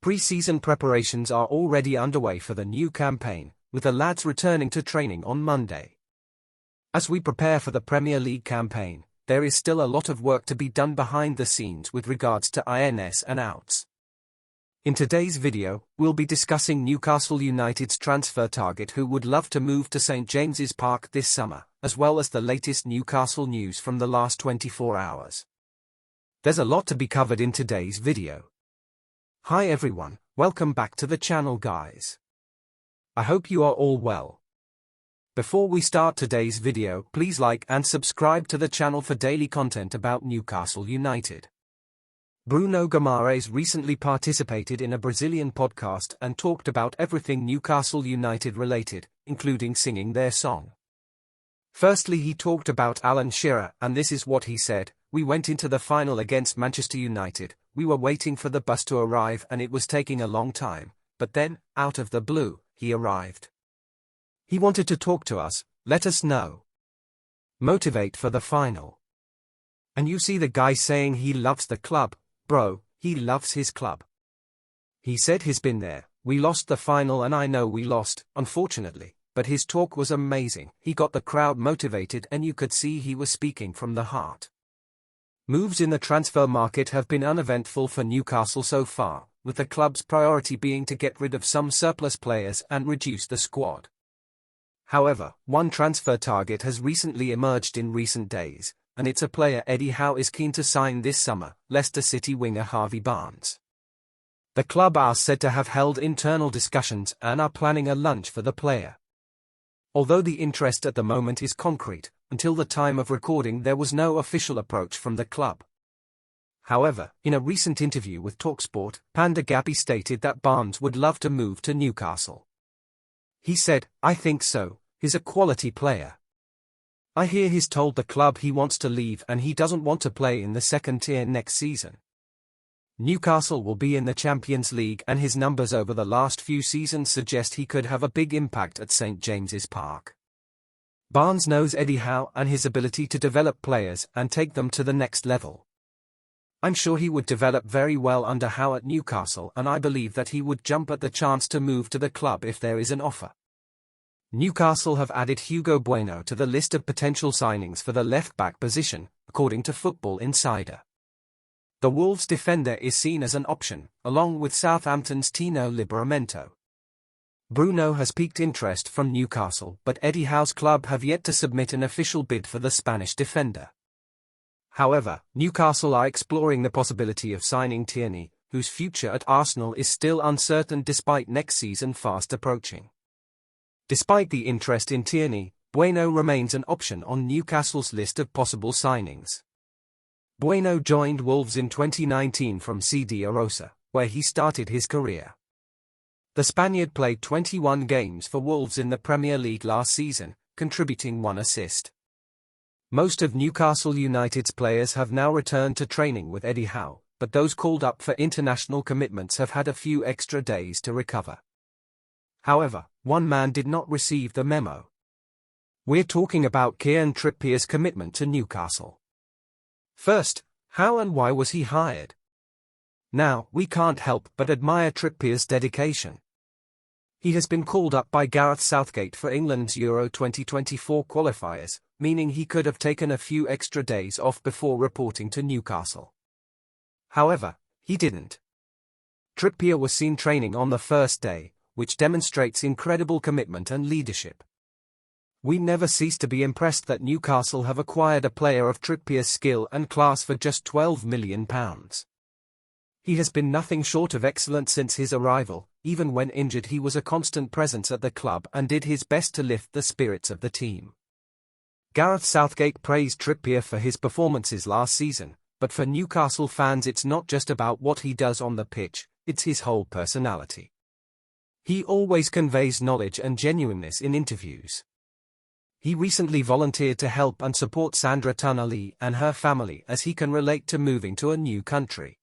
Pre-season preparations are already underway for the new campaign, with the lads returning to training on Monday. As we prepare for the Premier League campaign, there is still a lot of work to be done behind the scenes with regards to ins and outs. In today's video, we'll be discussing Newcastle United's transfer target who would love to move to St James's Park this summer, as well as the latest Newcastle news from the last 24 hours. There's a lot to be covered in today's video. Hi everyone, welcome back to the channel guys. I hope you are all well. Before we start today's video, please like and subscribe to the channel for daily content about Newcastle United. Bruno Guimarães recently participated in a Brazilian podcast and talked about everything Newcastle United related, including singing their song. Firstly, he talked about Alan Shearer, and this is what he said: "We went into the final against Manchester United, we were waiting for the bus to arrive and it was taking a long time, but then, out of the blue, he arrived. He wanted to talk to us, let us know. Motivate for the final. And you see the guy saying he loves the club, bro, he loves his club. He said he's been there, we lost the final and I know we lost, unfortunately, but his talk was amazing, he got the crowd motivated and you could see he was speaking from the heart." Moves in the transfer market have been uneventful for Newcastle so far, with the club's priority being to get rid of some surplus players and reduce the squad. However, one transfer target has recently emerged in recent days, and it's a player Eddie Howe is keen to sign this summer, Leicester City winger Harvey Barnes. The club are said to have held internal discussions and are planning a lunch for the player. Although the interest at the moment is concrete, until the time of recording there was no official approach from the club. However, in a recent interview with TalkSport, Panda Gappy stated that Barnes would love to move to Newcastle. He said, "I think so, he's a quality player. I hear he's told the club he wants to leave and he doesn't want to play in the second tier next season. Newcastle will be in the Champions League and his numbers over the last few seasons suggest he could have a big impact at St James's Park." Barnes knows Eddie Howe and his ability to develop players and take them to the next level. "I'm sure he would develop very well under Howe at Newcastle and I believe that he would jump at the chance to move to the club if there is an offer." Newcastle have added Hugo Bueno to the list of potential signings for the left-back position, according to Football Insider. The Wolves defender is seen as an option, along with Southampton's Tino Livramento. Bruno has piqued interest from Newcastle, but Eddie Howe's club have yet to submit an official bid for the Spanish defender. However, Newcastle are exploring the possibility of signing Tierney, whose future at Arsenal is still uncertain despite next season fast approaching. Despite the interest in Tierney, Bueno remains an option on Newcastle's list of possible signings. Bueno joined Wolves in 2019 from CD Arosa, where he started his career. The Spaniard played 21 games for Wolves in the Premier League last season, contributing 1 assist. Most of Newcastle United's players have now returned to training with Eddie Howe, but those called up for international commitments have had a few extra days to recover. However, one man did not receive the memo. We're talking about Kieran Trippier's commitment to Newcastle. First, how and why was he hired? Now, we can't help but admire Trippier's dedication. He has been called up by Gareth Southgate for England's Euro 2024 qualifiers, meaning he could have taken a few extra days off before reporting to Newcastle. However, he didn't. Trippier was seen training on the first day, which demonstrates incredible commitment and leadership. We never cease to be impressed that Newcastle have acquired a player of Trippier's skill and class for just £12 million. He has been nothing short of excellent since his arrival. Even when injured he was a constant presence at the club and did his best to lift the spirits of the team. Gareth Southgate praised Trippier for his performances last season, but for Newcastle fans it's not just about what he does on the pitch, it's his whole personality. He always conveys knowledge and genuineness in interviews. He recently volunteered to help and support Sandra Tonali and her family as he can relate to moving to a new country.